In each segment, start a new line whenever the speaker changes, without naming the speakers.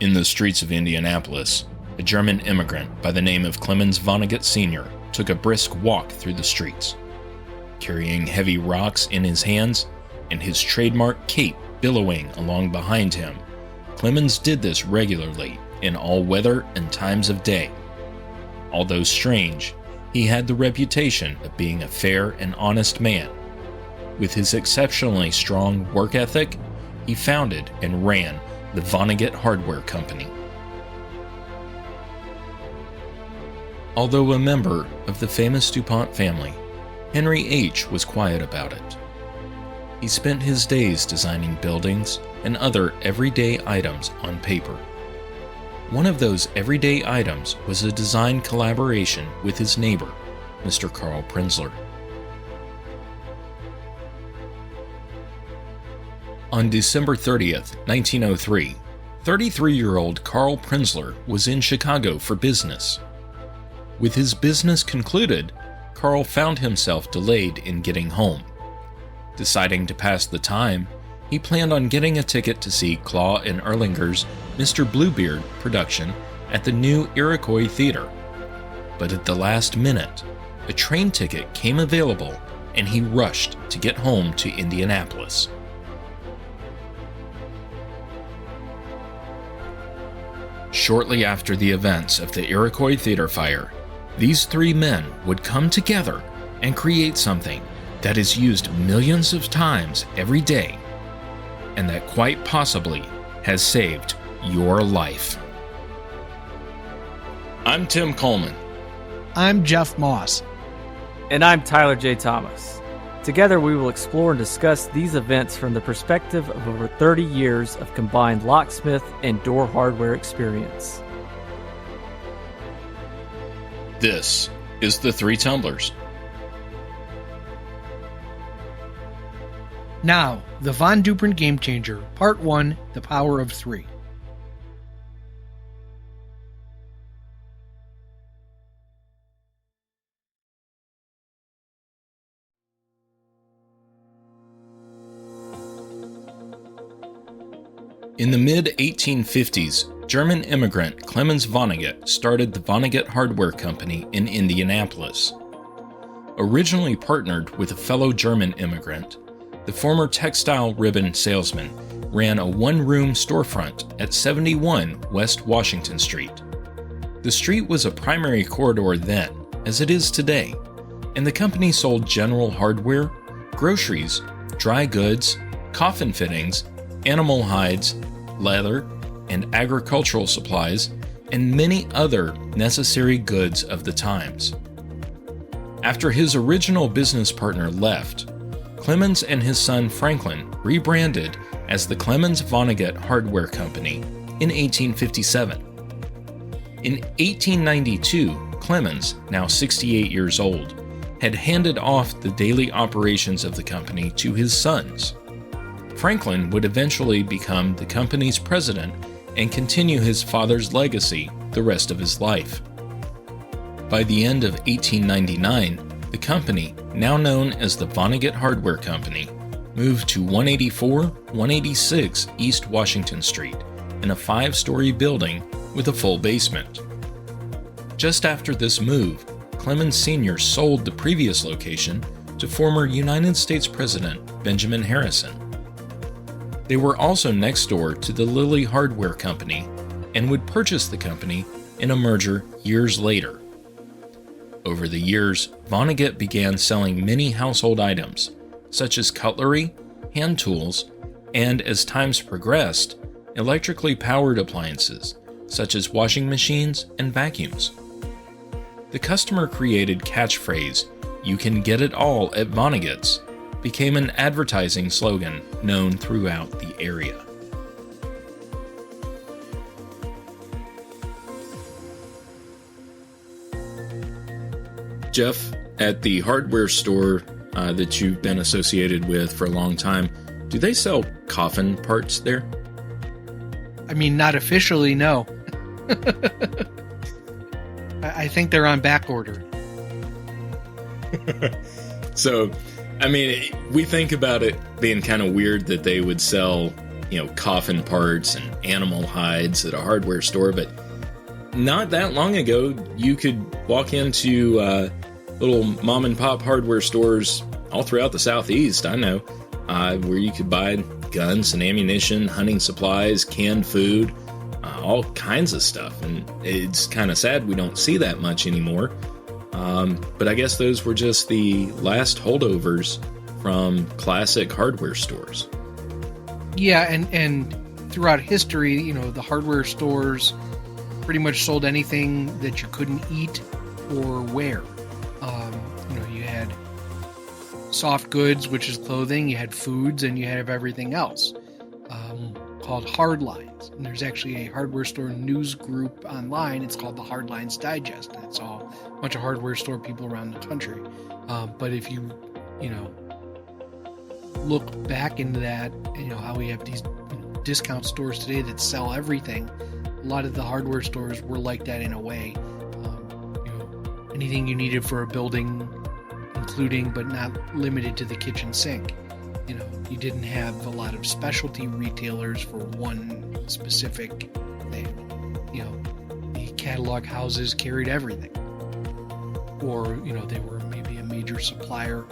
In the streets of Indianapolis, a German immigrant by the name of Clemens Vonnegut Senior took a brisk walk through the streets. Carrying heavy rocks in his hands and his trademark cape billowing along behind him, Clemens did this regularly in all weather and times of day. Although strange, he had the reputation of being a fair and honest man. With his exceptionally strong work ethic, he founded and ran the Vonnegut Hardware Company. Although a member of the famous DuPont family, Henry H. was quiet about it. He spent his days designing buildings and other everyday items on paper. One of those everyday items was a design collaboration with his neighbor, Mr. Carl Prinzler. On December 30th, 1903, 33-year-old Carl Prinzler was in Chicago for business. With his business concluded, Carl found himself delayed in getting home. Deciding to pass the time, he planned on getting a ticket to see Klaw and Erlanger's Mr. Bluebeard production at the new Iroquois Theatre. But at the last minute, a train ticket came available and he rushed to get home to Indianapolis. Shortly after the events of the Iroquois Theatre fire, these three men would come together and create something that is used millions of times every day, and that quite possibly has saved your life. I'm Tim Coleman.
I'm Jeff Moss.
And I'm Tyler J. Thomas. Together we will explore and discuss these events from the perspective of over 30 years of combined locksmith and door hardware experience.
This is the Three Tumblers.
Now, the Von Duprin Game Changer, Part 1, The Power of Three.
In the mid-1850s, German immigrant Clemens Vonnegut started the Vonnegut Hardware Company in Indianapolis. Originally partnered with a fellow German immigrant, the former textile ribbon salesman ran a one-room storefront at 71 West Washington Street. The street was a primary corridor then, as it is today, and the company sold general hardware, groceries, dry goods, coffin fittings, animal hides, leather, and agricultural supplies, and many other necessary goods of the times. After his original business partner left, Clemens and his son Franklin rebranded as the Clemens Vonnegut Hardware Company in 1857. In 1892, Clemens, now 68 years old, had handed off the daily operations of the company to his sons. Franklin would eventually become the company's president and continue his father's legacy the rest of his life. By the end of 1899, the company, now known as the Vonnegut Hardware Company, moved to 184-186 East Washington Street in a 5-story building with a full basement. Just after this move, Clemens Senior sold the previous location to former United States President Benjamin Harrison. They were also next door to the Lilly Hardware Company and would purchase the company in a merger years later. Over the years, Vonnegut began selling many household items, such as cutlery, hand tools, and as times progressed, electrically powered appliances, such as washing machines and vacuums. The customer-created catchphrase, "You can get it all at Vonnegut's," became an advertising slogan known throughout the area. Jeff, at the hardware store that you've been associated with for a long time, do they sell coffin parts there?
I mean, not officially, no. I think they're on back order.
So, I mean, we think about it being kind of weird that they would sell coffin parts and animal hides at a hardware store, but not that long ago, you could walk into little mom and pop hardware stores all throughout the Southeast, I know, where you could buy guns and ammunition, hunting supplies, canned food, all kinds of stuff. And it's kind of sad we don't see that much anymore. But I guess those were just the last holdovers from classic hardware stores.
Yeah, and throughout history, the hardware stores pretty much sold anything that you couldn't eat or wear. You had soft goods, which is clothing, you had foods, and you had everything else, called hardlines. And there's actually a hardware store news group online. It's called the Hardlines Digest, and it's all a bunch of hardware store people around the country. But if you look back into that, how we have these discount stores today that sell everything, a lot of the hardware stores were like that in a way. Anything you needed for a building, including but not limited to the kitchen sink. You didn't have a lot of specialty retailers for one specific thing. The catalog houses carried everything. Or, they were maybe a major supplier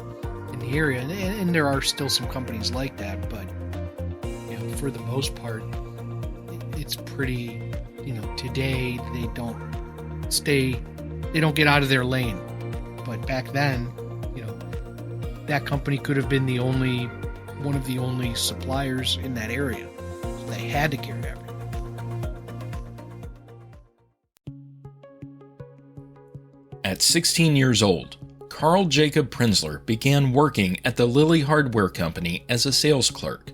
in the area. And there are still some companies like that, but, for the most part, it's pretty, today they don't get out of their lane. But back then, that company could have been one of the only suppliers in that area. So they had to carry everything.
At 16 years old, Carl Jacob Prinzler began working at the Lilly Hardware Company as a sales clerk.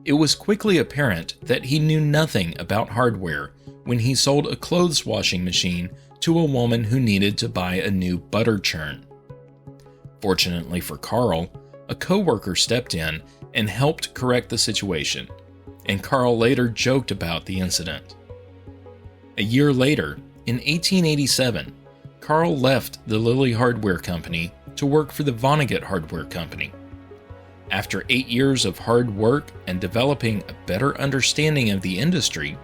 It was quickly apparent that he knew nothing about hardware when he sold a clothes washing machine to a woman who needed to buy a new butter churn. Fortunately for Carl, a coworker stepped in and helped correct the situation, and Carl later joked about the incident. A year later, in 1887, Carl left the Lilly Hardware Company to work for the Vonnegut Hardware Company. After 8 years of hard work and developing a better understanding of the industry,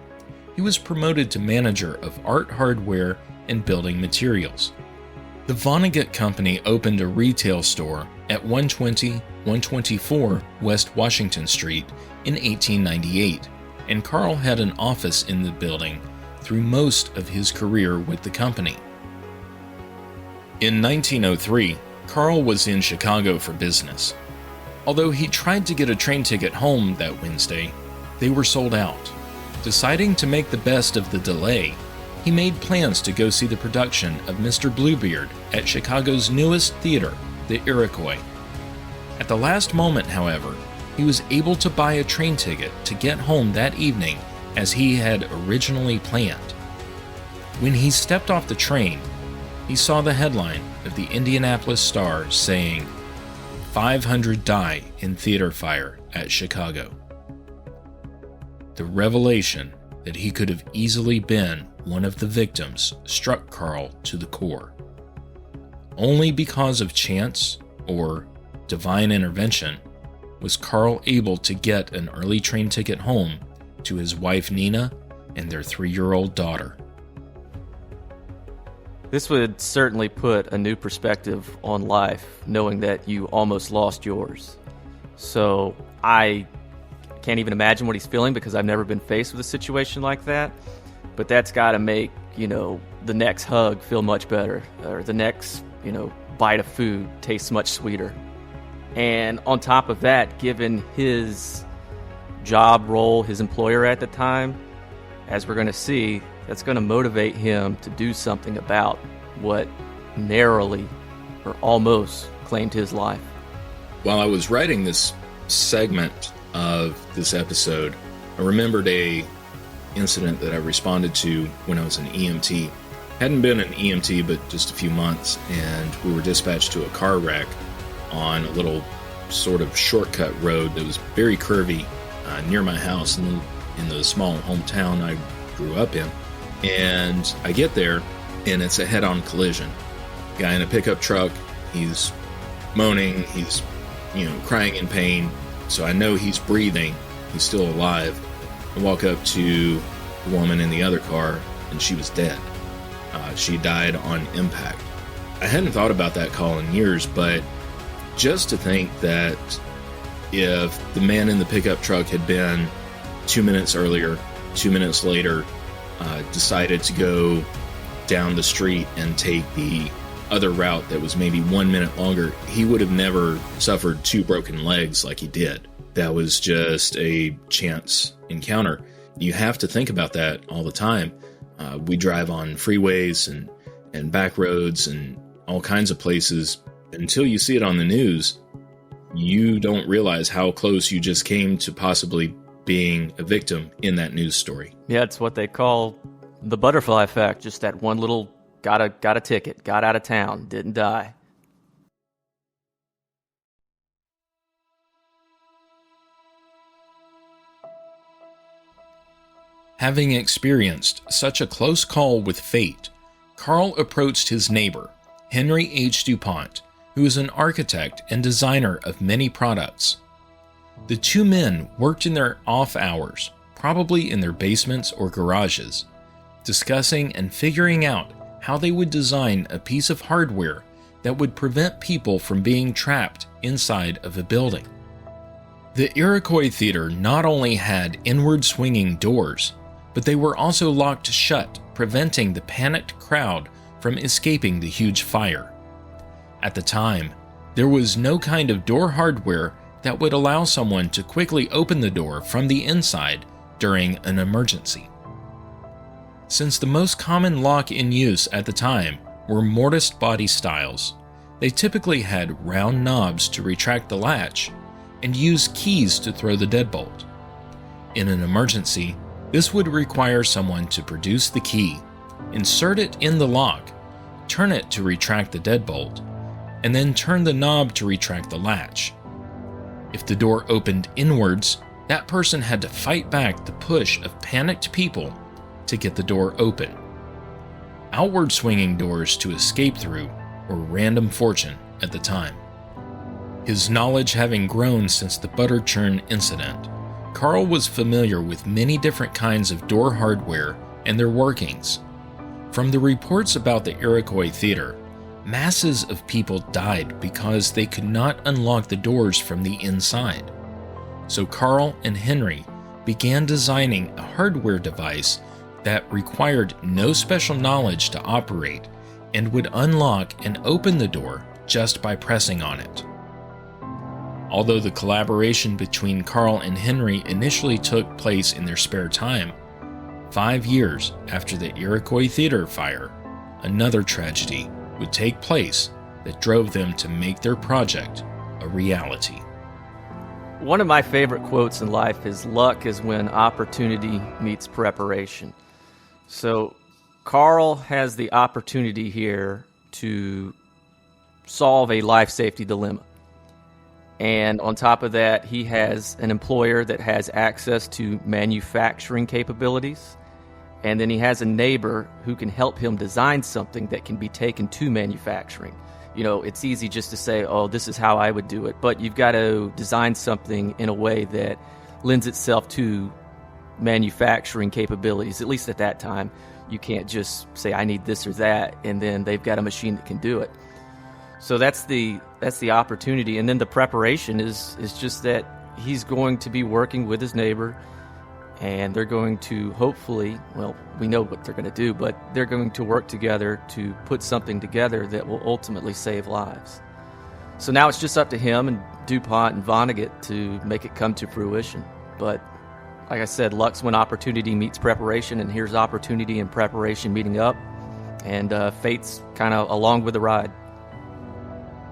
he was promoted to manager of art hardware and building materials. The Vonnegut Company opened a retail store at 120-124 West Washington Street in 1898, and Carl had an office in the building through most of his career with the company. In 1903, Carl was in Chicago for business. Although he tried to get a train ticket home that Wednesday, they were sold out. Deciding to make the best of the delay, he made plans to go see the production of Mr. Bluebeard at Chicago's newest theater, the Iroquois. At the last moment, however, he was able to buy a train ticket to get home that evening as he had originally planned. When he stepped off the train, he saw the headline of the Indianapolis Star saying, 500 die in theater fire at Chicago. The revelation that he could have easily been one of the victims struck Carl to the core. Only because of chance or divine intervention was Carl able to get an early train ticket home to his wife Nina and their 3-year-old daughter.
This would certainly put a new perspective on life, knowing that you almost lost yours. So I can't even imagine what he's feeling because I've never been faced with a situation like that. But that's got to make, the next hug feel much better, or the next, bite of food tastes much sweeter. And on top of that, given his job role, his employer at the time, as we're going to see, that's going to motivate him to do something about what narrowly or almost claimed his life.
While I was writing this segment of this episode, I remembered a incident that I responded to when I was an EMT. Hadn't been an EMT but just a few months, and we were dispatched to a car wreck on a little sort of shortcut road that was very curvy near my house in the small hometown I grew up in. And I get there, and it's a head-on collision. Guy in a pickup truck, he's moaning, he's crying in pain, so I know he's breathing. he's still alive. I walk up to the woman in the other car, and she was dead. She died on impact. I hadn't thought about that call in years, but just to think that if the man in the pickup truck had been 2 minutes earlier, 2 minutes later, decided to go down the street and take the other route that was maybe 1 minute longer, he would have never suffered 2 broken legs like he did. That was just a chance encounter. You have to think about that all the time. We drive on freeways and back roads and all kinds of places. Until you see it on the news, you don't realize how close you just came to possibly being a victim in that news story.
Yeah, it's what they call the butterfly effect. Just that one little got a ticket, got out of town, didn't die.
Having experienced such a close call with fate, Carl approached his neighbor, Henry H. DuPont, who is an architect and designer of many products. The two men worked in their off hours, probably in their basements or garages, discussing and figuring out how they would design a piece of hardware that would prevent people from being trapped inside of a building. The Iroquois Theatre not only had inward swinging doors, but they were also locked shut, preventing the panicked crowd from escaping the huge fire. At the time, there was no kind of door hardware that would allow someone to quickly open the door from the inside during an emergency. Since the most common lock in use at the time were mortised body styles, they typically had round knobs to retract the latch and use keys to throw the deadbolt. In an emergency, this would require someone to produce the key, insert it in the lock, turn it to retract the deadbolt, and then turn the knob to retract the latch. If the door opened inwards, that person had to fight back the push of panicked people to get the door open. Outward swinging doors to escape through were random fortune at the time. His knowledge having grown since the butter churn incident, Carl was familiar with many different kinds of door hardware and their workings. From the reports about the Iroquois Theatre, masses of people died because they could not unlock the doors from the inside. So Carl and Henry began designing a hardware device that required no special knowledge to operate and would unlock and open the door just by pressing on it. Although the collaboration between Carl and Henry initially took place in their spare time, 5 years after the Iroquois Theatre fire, another tragedy would take place that drove them to make their project a reality.
One of my favorite quotes in life is, "Luck is when opportunity meets preparation." So Carl has the opportunity here to solve a life safety dilemma. And on top of that, he has an employer that has access to manufacturing capabilities. And then he has a neighbor who can help him design something that can be taken to manufacturing. You know, it's easy just to say, oh, this is how I would do it. But you've got to design something in a way that lends itself to manufacturing capabilities. At least at that time, you can't just say, I need this or that, and then they've got a machine that can do it. So that's the opportunity. And then the preparation is just that he's going to be working with his neighbor, and they're going to hopefully, well, we know what they're going to do, but they're going to work together to put something together that will ultimately save lives. So now it's just up to him and DuPont and Vonnegut to make it come to fruition. But like I said, luck's when opportunity meets preparation, and here's opportunity and preparation meeting up, and fate's kind of along with the ride.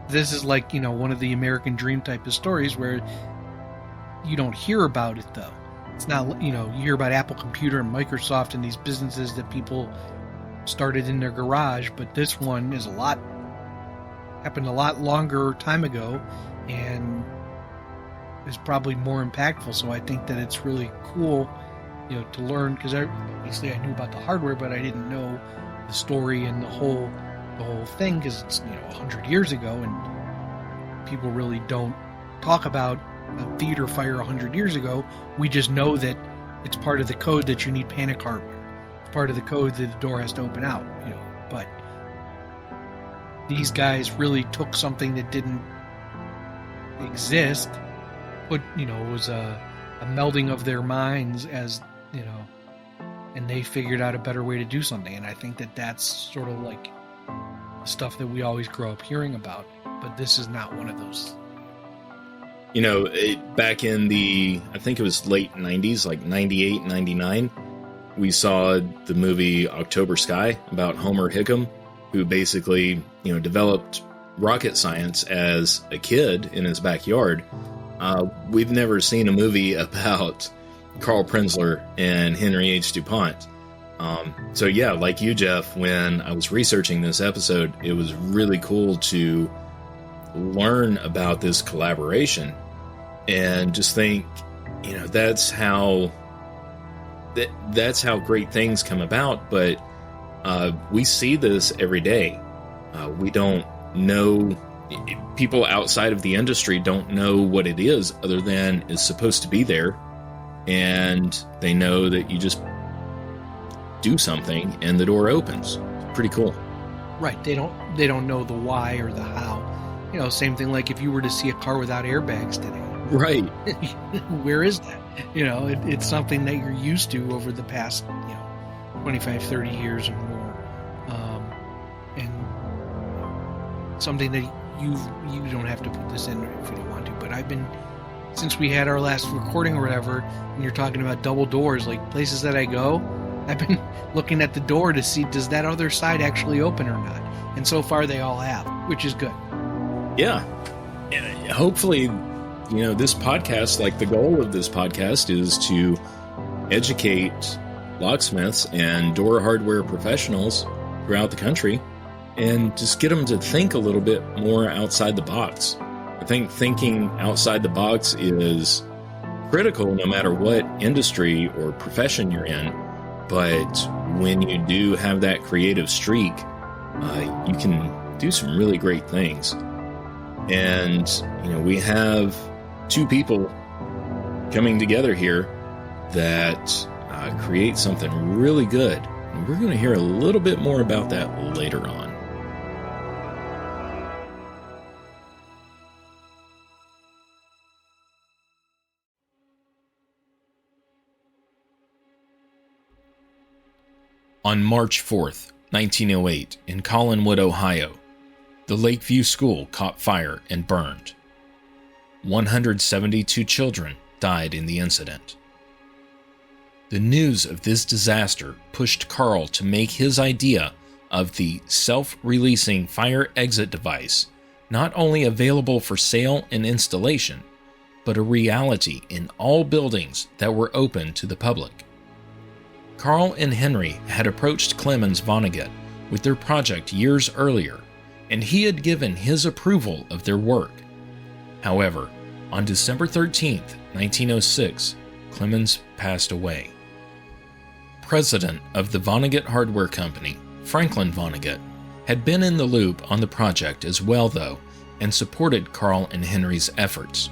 This is like, one of the American Dream type of stories where you don't hear about it, though. It's not, you hear about Apple Computer and Microsoft and these businesses that people started in their garage, but this one is happened a lot longer time ago and is probably more impactful. So I think that it's really cool, to learn, because obviously I knew about the hardware, but I didn't know the story and the whole thing, because it's 100 years ago, and people really don't talk about a theater fire 100 years ago. We just know that it's part of the code that you need panic hardware. It's part of the code that the door has to open out, But these guys really took something that didn't exist, it was a melding of their minds and they figured out a better way to do something. And I think that that's sort of like stuff that we always grow up hearing about, but this is not one of those.
Back in I think it was late 90s, like 98, 99, we saw the movie October Sky about Homer Hickam, who basically, developed rocket science as a kid in his backyard. We've never seen a movie about Carl Prinzler and Henry H. DuPont. So yeah, like you, Jeff, when I was researching this episode, it was really cool to learn about this collaboration and just think, that's how great things come about. But we see this every day. We don't know, people outside of the industry don't know what it is other than it's supposed to be there. And they know that you just do something and the door opens. It's pretty cool.
Right. They don't know the why or the how. Same thing like if you were to see a car without airbags today.
Right.
Where is that? It's something that you're used to over the past, 25, 30 years or more. And something that you don't have to put this in if you don't want to, but since we had our last recording or whatever, and you're talking about double doors, like places that I go, I've been looking at the door to see, does that other side actually open or not? And so far they all have, which is good.
Yeah. And hopefully, this podcast, like the goal of this podcast is to educate locksmiths and door hardware professionals throughout the country and just get them to think a little bit more outside the box. I think thinking outside the box is critical no matter what industry or profession you're in. But when you do have that creative streak, you can do some really great things. And, we have two people coming together here that create something really good. And we're going to hear a little bit more about that later on. On March 4th, 1908, in Collinwood, Ohio, the Lakeview School caught fire and burned. 172 children died in the incident. The news of this disaster pushed Carl to make his idea of the self-releasing fire exit device not only available for sale and installation, but a reality in all buildings that were open to the public. Carl and Henry had approached Clemens Vonnegut with their project years earlier, and he had given his approval of their work. However, on December 13, 1906, Clemens passed away. President of the Vonnegut Hardware Company, Franklin Vonnegut, had been in the loop on the project as well, though, and supported Carl and Henry's efforts.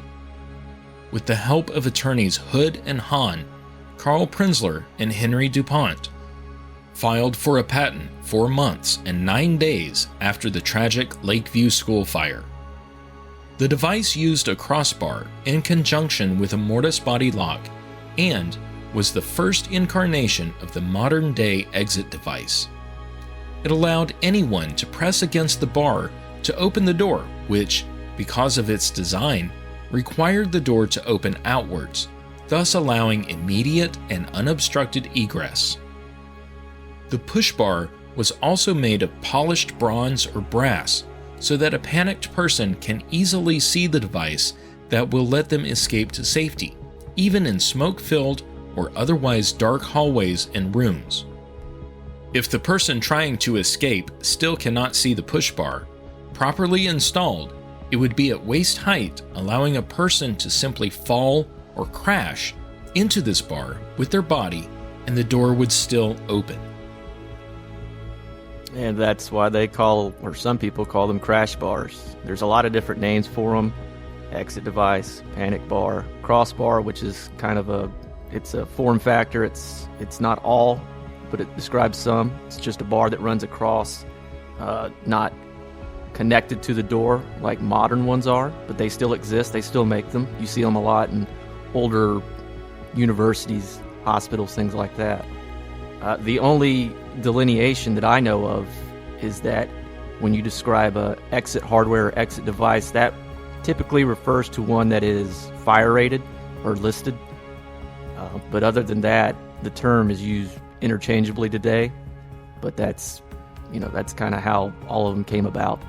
With the help of attorneys Hood and Hahn, Carl Prinzler and Henry DuPont filed for a patent 4 months and 9 days after the tragic Lakeview School fire. The device used a crossbar in conjunction with a mortise body lock and was the first incarnation of the modern-day exit device. It allowed anyone to press against the bar to open the door, which, because of its design, required the door to open outwards, thus allowing immediate and unobstructed egress. The push bar was also made of polished bronze or brass, so that a panicked person can easily see the device that will let them escape to safety, even in smoke-filled or otherwise dark hallways and rooms. If the person trying to escape still cannot see the push bar, properly installed, it would be at waist height, allowing a person to simply fall or crash into this bar with their body, and the door would still open.
And that's why they some people call them crash bars. There's a lot of different names for them. exit device, panic bar, crossbar, which is kind of it's a form factor. It's not all, but it describes some. It's just a bar that runs across, not connected to the door like modern ones are, but they still exist. They still make them. You see them a lot in older universities, hospitals, things like that. The only delineation that I know of is that when you describe a exit hardware or exit device, that typically refers to one that is fire rated or listed. But other than that, the term is used interchangeably today. But that's kind of how all of them came about.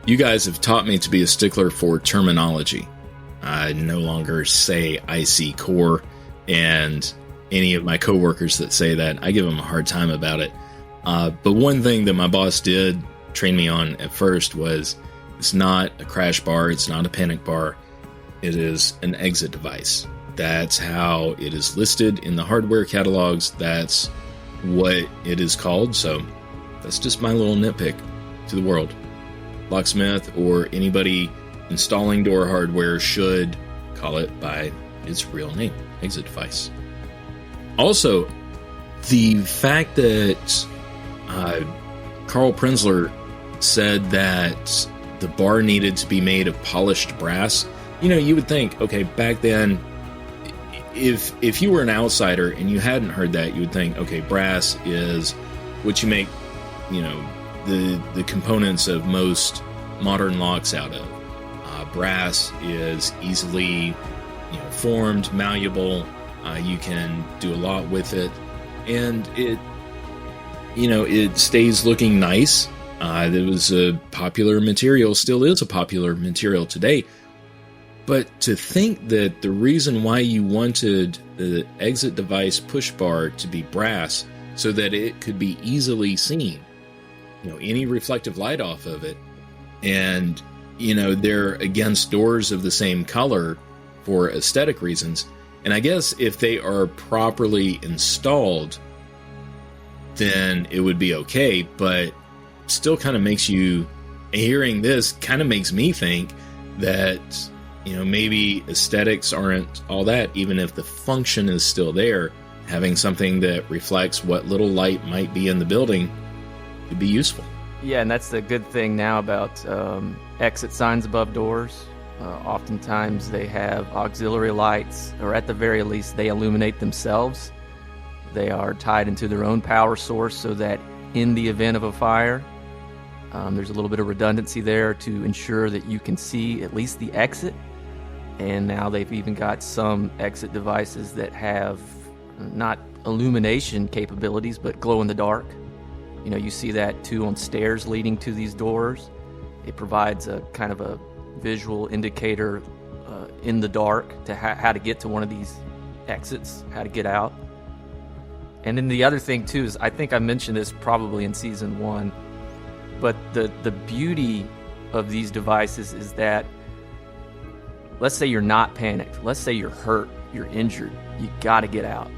You guys have taught me to be a stickler for terminology. I no longer say IC core, and any of my coworkers that say that, I give them a hard time about it. But one thing that my boss did train me on at first was it's not a crash bar, it's not a panic bar, it is an exit device. That's how it is listed in the hardware catalogs. That's what it is called. So that's just my little nitpick to the world. Locksmith or anybody installing door hardware should call it by its real name, exit device. Also, the fact that Carl Prinzler said that the bar needed to be made of polished brass, you would think, okay, back then, if you were an outsider and you hadn't heard that, you would think, okay, brass is what you make, the components of most modern locks out of. Brass is easily, formed, malleable. You can do a lot with it, and it stays looking nice. It was a popular material, still is a popular material today. But to think that the reason why you wanted the exit device push bar to be brass so that it could be easily seen, any reflective light off of it, and, they're against doors of the same color for aesthetic reasons. And I guess if they are properly installed, then it would be okay, but still kind of makes you, hearing this kind of makes me think that, maybe aesthetics aren't all that, even if the function is still there. Having something that reflects what little light might be in the building could be useful.
Yeah, and that's the good thing now about exit signs above doors. Oftentimes they have auxiliary lights, or at the very least they illuminate themselves. They are tied into their own power source so that in the event of a fire, there's a little bit of redundancy there to ensure that you can see at least the exit. And now they've even got some exit devices that have not illumination capabilities, but glow in the dark. You see that too on stairs leading to these doors. It provides a kind of a visual indicator in the dark to how to get to one of these exits, how to get out. And then the other thing too is, I think I mentioned this probably in season 1, but the beauty of these devices is that, let's say you're not panicked, let's say you're hurt, you're injured, you got to get out.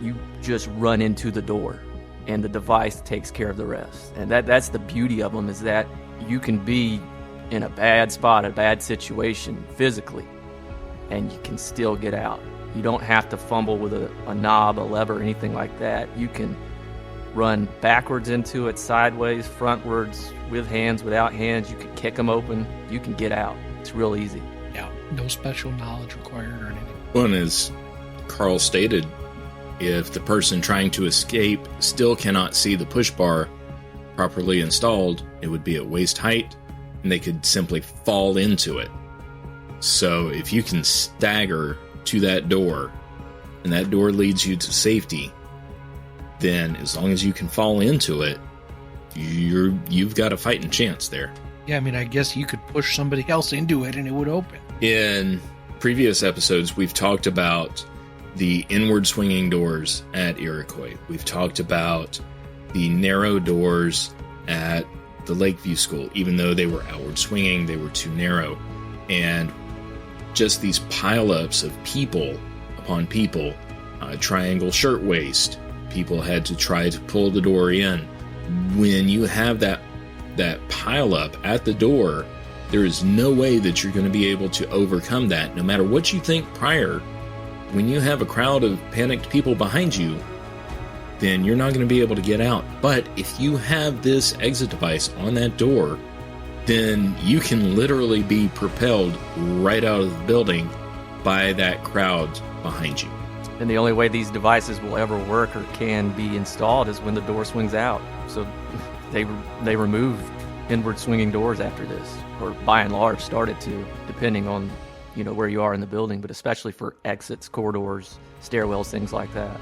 You just run into the door and the device takes care of the rest. And that's the beauty of them, is that you can be in a bad spot, a bad situation physically, and you can still get out. You don't have to fumble with a knob, a lever, anything like that. You can run backwards into it, sideways, frontwards, with hands, without hands. You can kick them open. You can get out. It's real easy.
Yeah, no special knowledge required or anything.
Well, and as Carl stated, if the person trying to escape still cannot see the push bar properly installed, it would be at waist height, and they could simply fall into it. So if you can stagger to that door, and that door leads you to safety, then as long as you can fall into it, you've got a fighting chance there.
Yeah, I guess you could push somebody else into it and it would open.
In previous episodes, we've talked about the inward swinging doors at Iroquois. We've talked about the narrow doors at the Lakeview School. Even though they were outward swinging, they were too narrow. And just these pileups of people upon people, triangle shirtwaist, people had to try to pull the door in. When you have that pileup at the door, There is no way that you're going to be able to overcome that, no matter what you think prior. When you have a crowd of panicked people behind you, then you're not going to be able to get out. But if you have this exit device on that door, then you can literally be propelled right out of the building by that crowd behind you.
And the only way these devices will ever work or can be installed is when the door swings out. So they removed inward swinging doors after this, or by and large started to, depending on where you are in the building, but especially for exits, corridors, stairwells, things like that.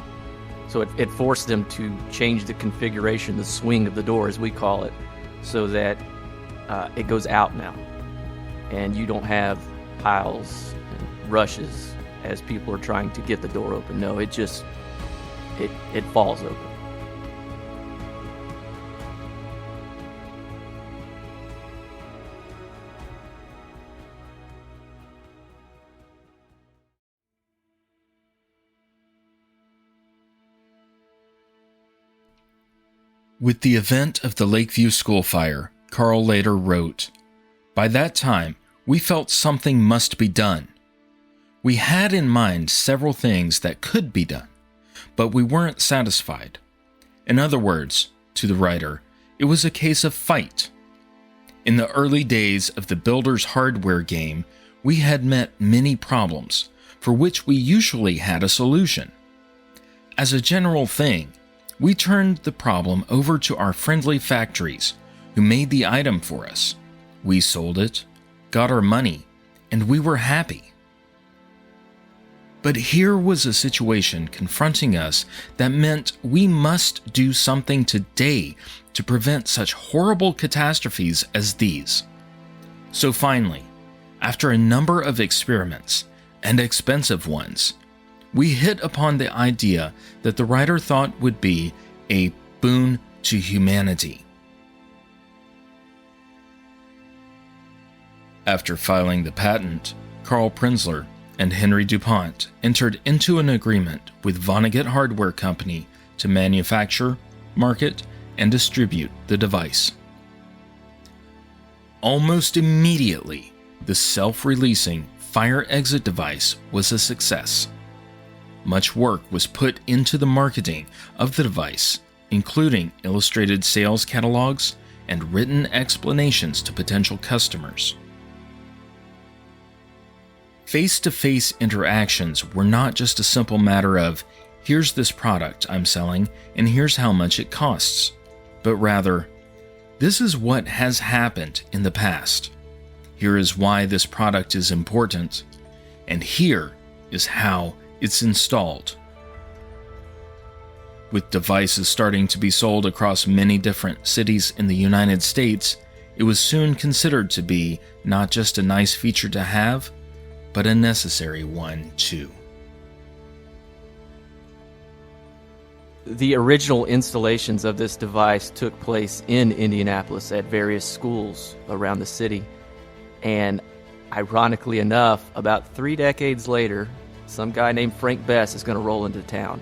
So it forced them to change the configuration, the swing of the door as we call it, so that it goes out now. And you don't have piles and rushes as people are trying to get the door open. No, it falls open.
With the event of the Lakeview school fire, Carl later wrote, "By that time, we felt something must be done. We had in mind several things that could be done, but we weren't satisfied. In other words, to the writer, it was a case of fight. In the early days of the builder's hardware game, we had met many problems, for which we usually had a solution. As a general thing, we turned the problem over to our friendly factories, who made the item for us. We sold it, got our money, and we were happy. But here was a situation confronting us that meant we must do something today to prevent such horrible catastrophes as these. So finally, after a number of experiments, and expensive ones, we hit upon the idea that the writer thought would be a boon to humanity." After filing the patent, Carl Prinzler and Henry DuPont entered into an agreement with Vonnegut Hardware Company to manufacture, market, and distribute the device. Almost immediately, the self-releasing fire exit device was a success. Much work was put into the marketing of the device, including illustrated sales catalogs and written explanations to potential customers. Face-to-face interactions were not just a simple matter of, here's this product I'm selling and here's how much it costs, but rather, this is what has happened in the past. Here is why this product is important, and here is how it's installed. With devices starting to be sold across many different cities in the United States, it was soon considered to be not just a nice feature to have, but a necessary one too.
The original installations of this device took place in Indianapolis at various schools around the city. And ironically enough, about 3 decades later, some guy named Frank Bess is going to roll into town,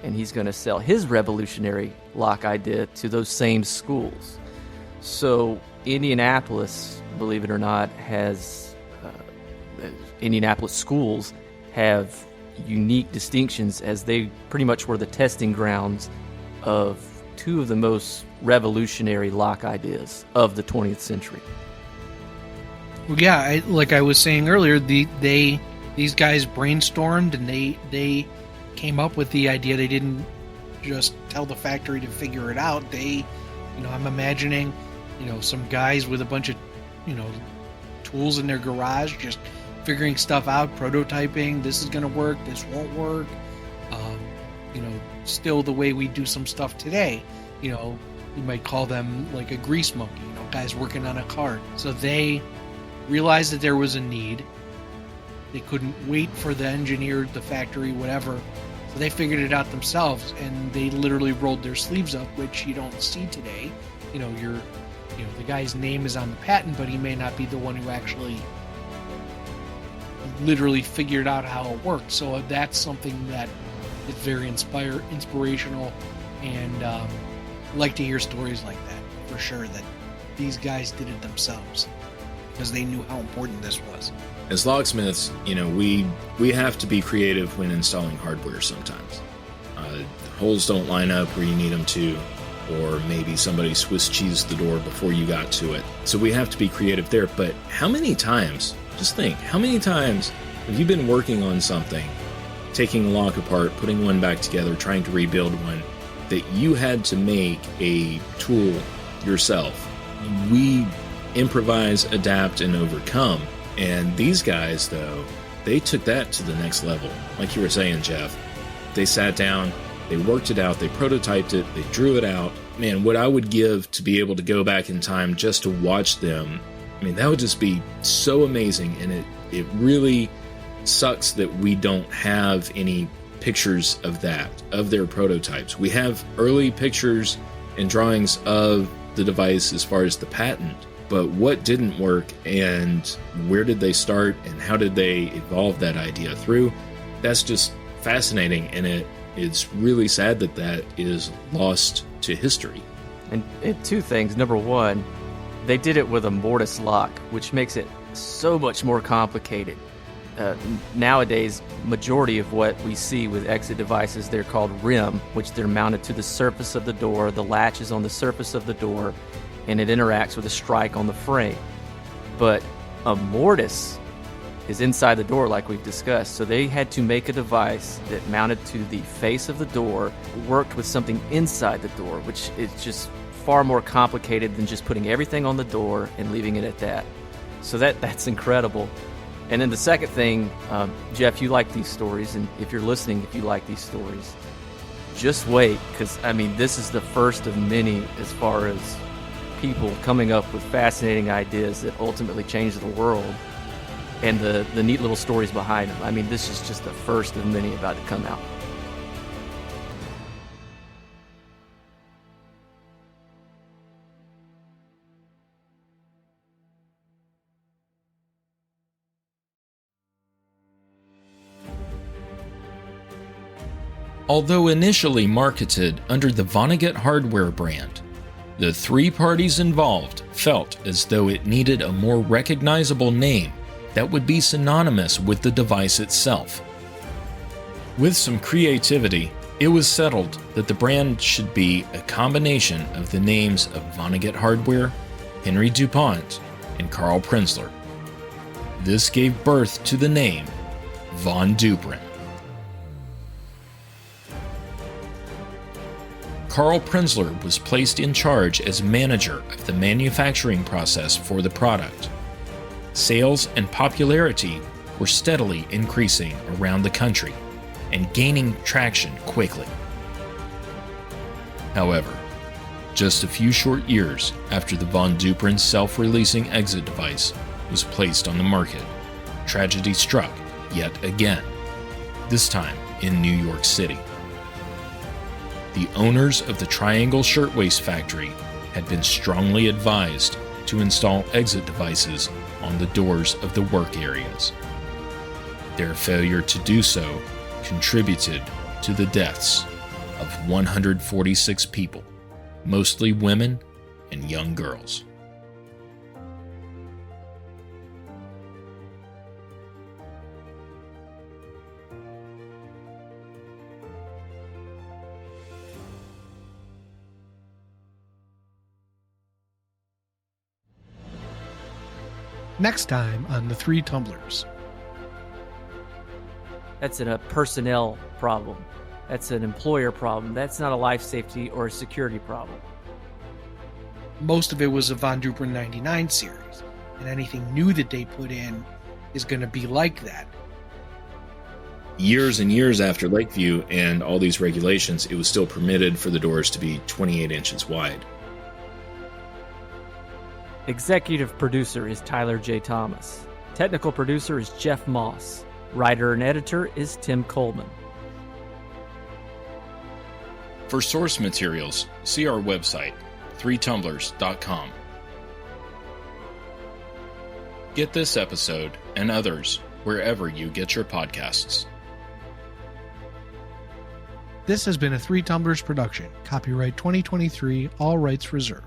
and he's going to sell his revolutionary lock idea to those same schools. So Indianapolis, believe it or not, Indianapolis schools have unique distinctions, as they pretty much were the testing grounds of 2 of the most revolutionary lock ideas of the 20th century.
Well, yeah, like I was saying earlier, these guys brainstormed and they came up with the idea. They didn't just tell the factory to figure it out. I'm imagining, some guys with a bunch of, tools in their garage, just figuring stuff out, prototyping. This is going to work. This won't work. Still the way we do some stuff today. You might call them like a grease monkey. Guys working on a cart. So they realized that there was a need. They couldn't wait for the engineer, the factory, whatever. So they figured it out themselves, and they literally rolled their sleeves up, which you don't see today. The guy's name is on the patent, but he may not be the one who actually literally figured out how it worked. So that's something that is very inspirational, and I like to hear stories like that, for sure, that these guys did it themselves. because they knew how important this was.
As locksmiths, we have to be creative when installing hardware sometimes. Holes don't line up where you need them to, or maybe somebody Swiss cheesed the door before you got to it. So we have to be creative there. But how many times, just think, how many times have you been working on something, taking a lock apart, putting one back together, trying to rebuild one, that you had to make a tool yourself? We improvise, adapt, and overcome. And these guys, though, they took that to the next level. Like you were saying, Jeff, they sat down, they worked it out, they prototyped it, they drew it out. Man, what I would give to be able to go back in time just to watch them, that would just be so amazing. And it really sucks that we don't have any pictures of that, of their prototypes. We have early pictures and drawings of the device as far as the patent, but what didn't work and where did they start and how did they evolve that idea through? That's just fascinating, and it's really sad that that is lost to history.
And two things. Number one, they did it with a mortise lock, which makes it so much more complicated. Nowadays, majority of what we see with exit devices, they're called rim, which they're mounted to the surface of the door. The latch is on the surface of the door, and it interacts with a strike on the frame. But a mortise is inside the door, like we've discussed. So they had to make a device that mounted to the face of the door, worked with something inside the door, which is just far more complicated than just putting everything on the door and leaving it at that. So that's incredible. And then the second thing, Jeff, you like these stories, and if you're listening, if you like these stories, just wait, because, this is the first of many as far as people coming up with fascinating ideas that ultimately change the world, and the neat little stories behind them. This is just the first of many about to come out.
Although initially marketed under the Vonnegut Hardware brand, the three parties involved felt as though it needed a more recognizable name that would be synonymous with the device itself. With some creativity, it was settled that the brand should be a combination of the names of Vonnegut Hardware, Henry DuPont, and Carl Prinzler. This gave birth to the name Von Duprin. Carl Prinzler was placed in charge as manager of the manufacturing process for the product. Sales and popularity were steadily increasing around the country and gaining traction quickly. However, just a few short years after the Von Duprin self-releasing exit device was placed on the market, tragedy struck yet again, this time in New York City. The owners of the Triangle Shirtwaist Factory had been strongly advised to install exit devices on the doors of the work areas. Their failure to do so contributed to the deaths of 146 people, mostly women and young girls.
Next time on The Three Tumblers.
That's a personnel problem. That's an employer problem. That's not a life safety or a security problem.
Most of it was a Von Duprin 99 series, and anything new that they put in is going to be like that.
Years and years after Lakeview and all these regulations, it was still permitted for the doors to be 28 inches wide.
Executive producer is Tyler J. Thomas. Technical producer is Jeff Moss. Writer and editor is Tim Coleman.
For source materials, see our website, threetumblers.com. Get this episode and others wherever you get your podcasts.
This has been a Three Tumblers production. Copyright 2023, all rights reserved.